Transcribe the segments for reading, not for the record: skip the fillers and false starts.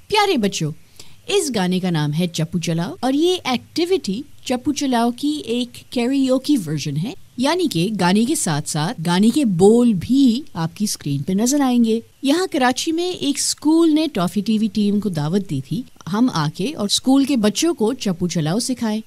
प्यारे बच्चों, इस गाने का नाम है चप्पू चलाओ और ये एक्टिविटी चप्पू चलाओ की एक कैरियोकी वर्जन है, यानी कि गाने के साथ साथ गाने के बोल भी आपकी स्क्रीन पे नजर आएंगे। यहाँ कराची में एक स्कूल ने टॉफी टीवी टीम को दावत दी थी हम आके और स्कूल के बच्चों को चप्पू चलाओ सिखाएं।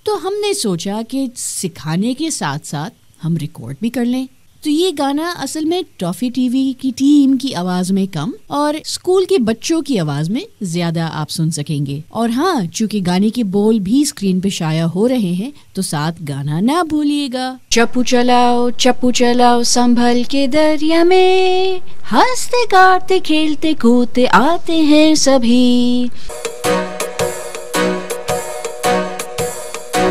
तो हमने सोचा कि सिखाने के साथ साथ हम रिकॉर्ड भी कर लें। तो ये गाना असल में टॉफी टीवी की टीम की आवाज में कम और स्कूल के बच्चों की आवाज में ज्यादा आप सुन सकेंगे। और हाँ, चूंकि गाने के बोल भी स्क्रीन पे शाया हो रहे हैं तो साथ गाना ना भूलिएगा। चप्पू चलाओ संभल के दरिया में, हंसते गाते खेलते कूदते आते हैं सभी।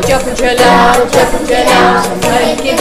चप्पू चलाओ संभल के